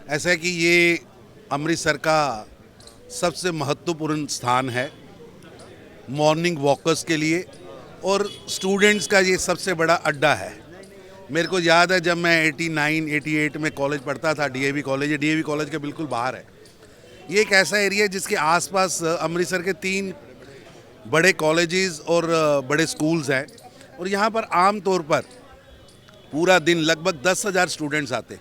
ऐसा है कि ये अमृतसर का सबसे महत्वपूर्ण स्थान है मॉर्निंग वॉकर्स के लिए, और स्टूडेंट्स का ये सबसे बड़ा अड्डा है। मेरे को याद है जब मैं 89 88 में कॉलेज पढ़ता था, डीएवी कॉलेज, डीएवी कॉलेज के बिल्कुल बाहर है। ये एक ऐसा एरिया है जिसके आसपास अमृतसर के 3 बड़े कॉलेजेस और बड़े स्कूल्स हैं, और यहाँ पर आम तौर पर पूरा दिन लगभग 10,000 स्टूडेंट्स आते।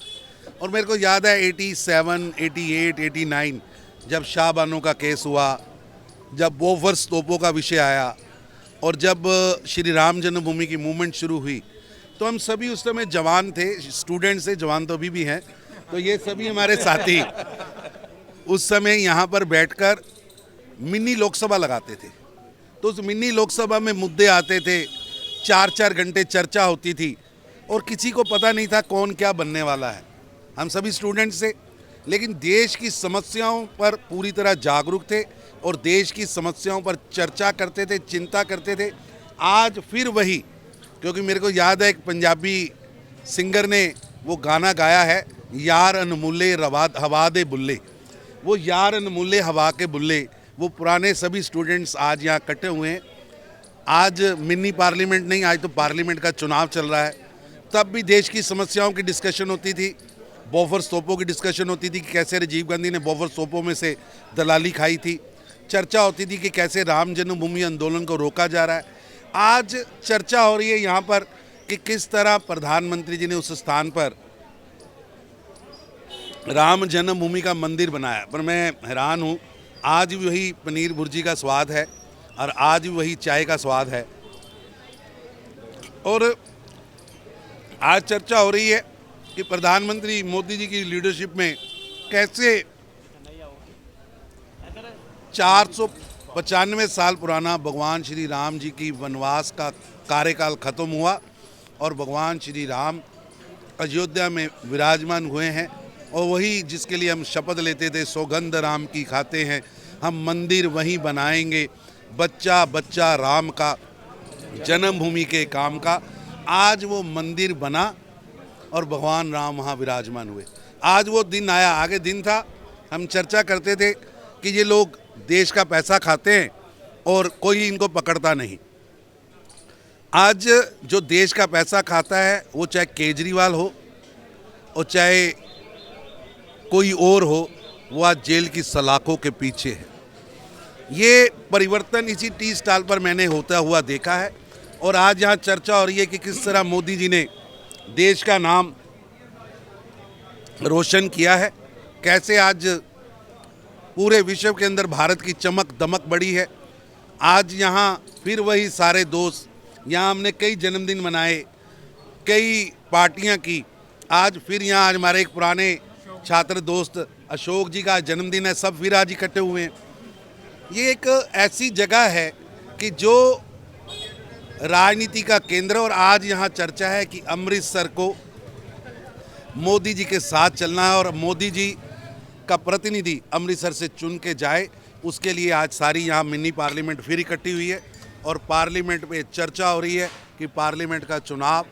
और मेरे को याद है 87, 88, 89 जब शाहबानो का केस हुआ, जब बोफर्स तोपों का विषय आया, और जब श्री राम जन्मभूमि की मूवमेंट शुरू हुई, तो हम सभी उस समय जवान थे, स्टूडेंट्स थे, जवान तो अभी भी हैं। तो ये सभी हमारे साथी उस समय यहाँ पर बैठकर मिनी लोकसभा लगाते थे। तो उस मिनी लोकसभा में मुद्दे आते थे, 4-4 घंटे चर्चा होती थी, और किसी को पता नहीं था कौन क्या बनने वाला है। हम सभी स्टूडेंट्स थे, लेकिन देश की समस्याओं पर पूरी तरह जागरूक थे और देश की समस्याओं पर चर्चा करते थे, चिंता करते थे। आज फिर वही, क्योंकि मेरे को याद है एक पंजाबी सिंगर ने वो गाना गाया है, यार अनमुल्ले हवा दे बुल्ले। वो यार अनमुल्ले हवा के बुल्ले, वो पुराने सभी स्टूडेंट्स आज यहाँ इकट्ठे हुए हैं। आज मिनी पार्लियामेंट नहीं, आज तो पार्लियामेंट का चुनाव चल रहा है। तब भी देश की समस्याओं की डिस्कशन होती थी, बोफर्स तोपों की डिस्कशन होती थी कि कैसे राजीव गांधी ने बोफर्स तोपों में से दलाली खाई थी। चर्चा होती थी कि कैसे राम जन्मभूमि आंदोलन को रोका जा रहा है। आज चर्चा हो रही है यहाँ पर कि किस तरह प्रधानमंत्री जी ने उस स्थान पर राम जन्मभूमि का मंदिर बनाया। पर मैं हैरान हूँ, आज भी वही पनीर भुर्जी का स्वाद है और आज भी वही चाय का स्वाद है। और आज चर्चा हो रही है कि प्रधानमंत्री मोदी जी की लीडरशिप में कैसे 495 साल पुराना भगवान श्री राम जी की वनवास का कार्यकाल खत्म हुआ और भगवान श्री राम अयोध्या में विराजमान हुए हैं। और वही जिसके लिए हम शपथ लेते थे, सौगंध राम की खाते हैं, हम मंदिर वहीं बनाएंगे, बच्चा बच्चा राम का, जन्मभूमि के काम का। आज वो मंदिर बना और भगवान राम वहाँ विराजमान हुए। आज वो दिन आया, आगे दिन था। हम चर्चा करते थे कि ये लोग देश का पैसा खाते हैं और कोई इनको पकड़ता नहीं। आज जो देश का पैसा खाता है, वो चाहे केजरीवाल हो और चाहे कोई और हो, वो आज जेल की सलाखों के पीछे है। ये परिवर्तन इसी टी स्टॉल पर मैंने होता हुआ देखा है। और आज यहाँ चर्चा हो रही है कि किस तरह मोदी जी ने देश का नाम रोशन किया है, कैसे आज पूरे विश्व के अंदर भारत की चमक दमक बढ़ी है। आज यहाँ फिर वही सारे दोस्त, यहाँ हमने कई जन्मदिन मनाए, कई पार्टियाँ की। आज फिर यहाँ आज हमारे एक पुराने छात्र दोस्त अशोक जी का जन्मदिन है, सब फिर आज इकट्ठे हुए हैं। ये एक ऐसी जगह है कि जो राजनीति का केंद्र, और आज यहाँ चर्चा है कि अमृतसर को मोदी जी के साथ चलना है और मोदी जी का प्रतिनिधि अमृतसर से चुन के जाए। उसके लिए आज सारी यहाँ मिनी पार्लियामेंट फिर इकट्ठी हुई है और पार्लियामेंट में चर्चा हो रही है कि पार्लियामेंट का चुनाव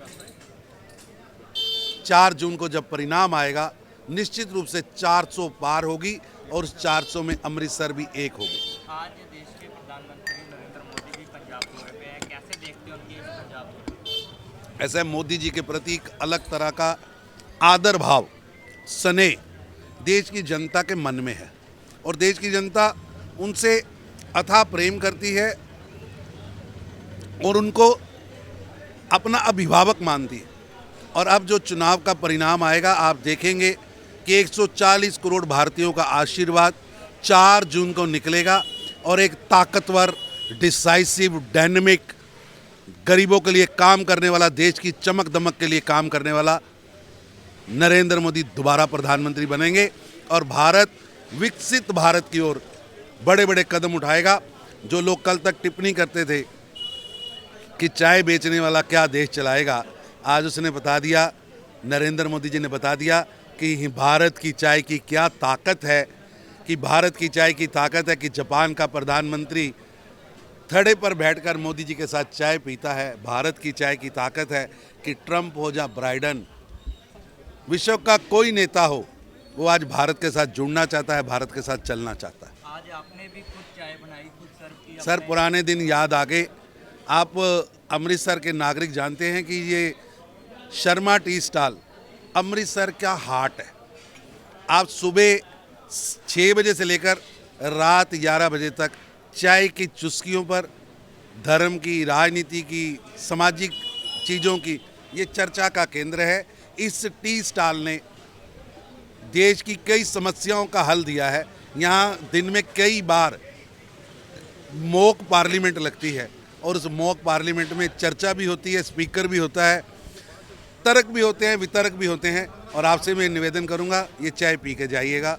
4 जून को जब परिणाम आएगा, निश्चित रूप से 400 पार होगी और उस 400 में अमृतसर भी एक होगी। आज देश के प्रधानमंत्री नरेंद्र मोदी जी पंजाब दौरे पे हैं, कैसे देखते हैं उनकी इस पंजाब दौरे? ऐसा मोदी जी के प्रति एक अलग तरह का आदर भाव, स्नेह देश की जनता के मन में है और देश की जनता उनसे अथाह प्रेम करती है और उनको अपना अभिभावक मानती है। और अब जो चुनाव का परिणाम आएगा, आप देखेंगे कि 140 करोड़ भारतीयों का आशीर्वाद 4 जून को निकलेगा और एक ताकतवर, डिसाइसिव, डायनेमिक, गरीबों के लिए काम करने वाला, देश की चमक दमक के लिए काम करने वाला नरेंद्र मोदी दोबारा प्रधानमंत्री बनेंगे और भारत विकसित भारत की ओर बड़े बड़े कदम उठाएगा। जो लोग कल तक टिप्पणी करते थे कि चाय बेचने वाला क्या देश चलाएगा, आज उसने बता दिया, नरेंद्र मोदी जी ने बता दिया कि भारत की चाय की क्या ताकत है, कि भारत की चाय की ताकत है कि जापान का प्रधानमंत्री थड़े पर बैठकर मोदी जी के साथ चाय पीता है। भारत की चाय की ताकत है कि ट्रंप हो या बाइडेन, विश्व का कोई नेता हो, वो आज भारत के साथ जुड़ना चाहता है, भारत के साथ चलना चाहता है। आज आपने भी खुद चाय बनाई, खुद सर्व की। सर पुराने दिन याद आ गए। आप अमृतसर के नागरिक जानते हैं कि ये शर्मा टी स्टॉल अमृतसर का हार्ट है। आप सुबह 6 बजे से लेकर रात 11 बजे तक चाय की चुस्कियों पर धर्म की, राजनीति की, सामाजिक चीज़ों की ये चर्चा का केंद्र है। इस टी स्टॉल ने देश की कई समस्याओं का हल दिया है। यहाँ दिन में कई बार मॉक पार्लियामेंट लगती है और उस मॉक पार्लियामेंट में चर्चा भी होती है, स्पीकर भी होता है, तर्क भी होते हैं, वितर्क भी होते हैं। और आपसे मैं निवेदन करूँगा, ये चाय पी के जाइएगा।